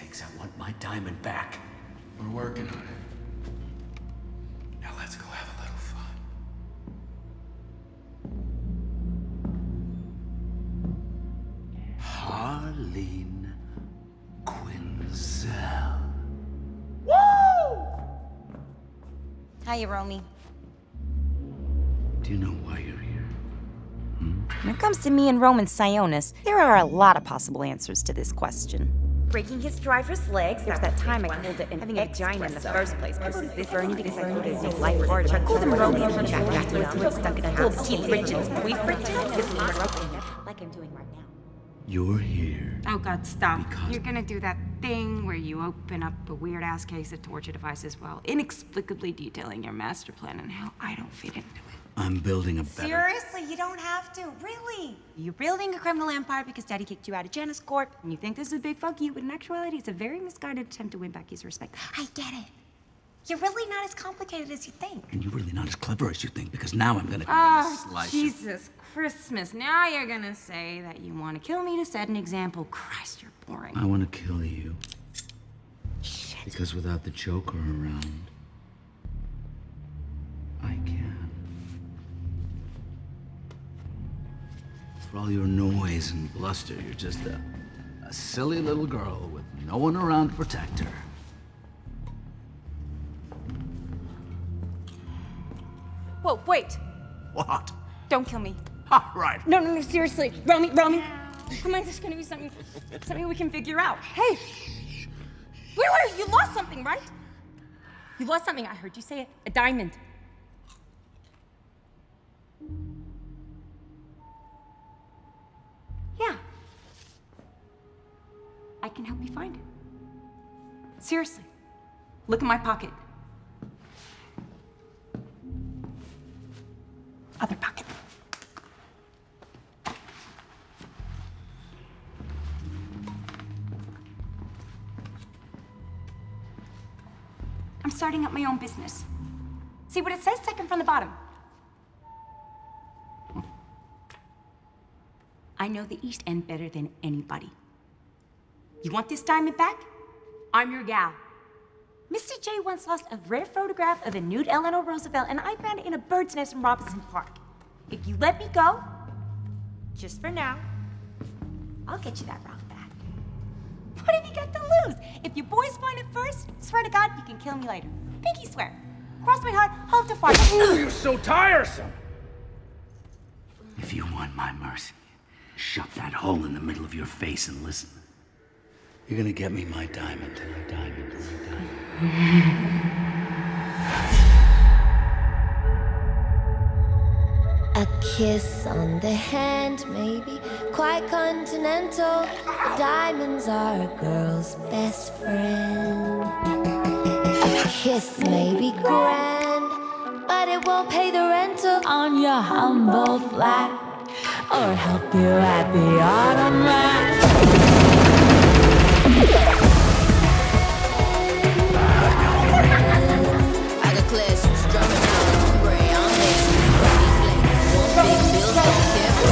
sakes, I want my diamond back. We're working on it. Now let's go have a little fun. Harley Quinzel. Woo! Hiya, Romy. Do you know why you're here? When it comes to me and Roman Sionis, there are a lot of possible answers to this question. Breaking his driver's legs. There's that time I called it an having a vagina in the first place. Versus this Bernie because I think it's a life part of it. I called him Roman and jacked it up, stuck in a house. Keith Richards' boyfriend. Like I'm doing right now. You're here. Oh God, stop. Because- You're gonna do that thing where you open up a weird-ass case of torture devices while inexplicably detailing your master plan and how I don't fit into it. I'm building a better... Seriously, you don't have to, really. You're building a criminal empire because Daddy kicked you out of Janus Corp, and you think this is a big fuck you, but in actuality, it's a very misguided attempt to win back his respect. I get it. You're really not as complicated as you think. And you're really not as clever as you think, because now I'm gonna slice you. Jesus Christmas. Now you're gonna say that you want to kill me to set an example. Christ, you're boring. I want to kill you. Shit. Because without the Joker around, I can. For all your noise and bluster, you're just a silly little girl with no one around to protect her. Whoa, wait. What? Don't kill me. All right. No, seriously. Romy. Come on, there's gonna be something we can figure out. Hey. Wait, you lost something, right? You lost something, I heard you say it. A diamond. Yeah. I can help you find it. Seriously. Look in my pocket. Other pocket. I'm starting up my own business. See what it says? Second from the bottom. I know the East End better than anybody. You want this diamond back? I'm your gal. Mr. J once lost a rare photograph of a nude Eleanor Roosevelt, and I found it in a bird's nest in Robinson Park. If you let me go, just for now, I'll get you that rock back. What have you got to lose? If you boys find it first, swear to God, you can kill me later. Pinky swear. Cross my heart, hope to fart. Oh, you're so tiresome! If you want my mercy, shove that hole in the middle of your face and listen. You're gonna get me my diamond, my diamond, my diamond. A kiss on the hand may be quite continental. Diamonds are a girl's best friend. A kiss may be grand, but it won't pay the rental on your humble flat or help you at the automat. I got classics, drumming out, spray on this. Big bills, don't care for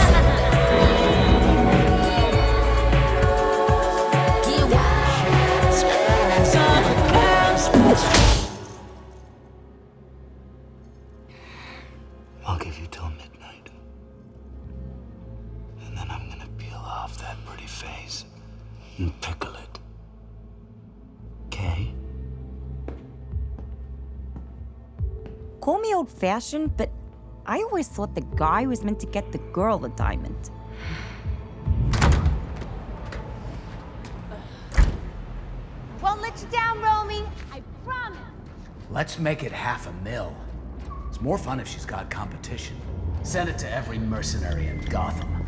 get wild, I'll give you till midnight. And then I'm gonna peel off that pretty face and pickle it. Okay? Call me old-fashioned, but I always thought the guy was meant to get the girl the diamond. Won't let you down, Romy. I promise. Let's make it $500,000. It's more fun if she's got competition. Send it to every mercenary in Gotham.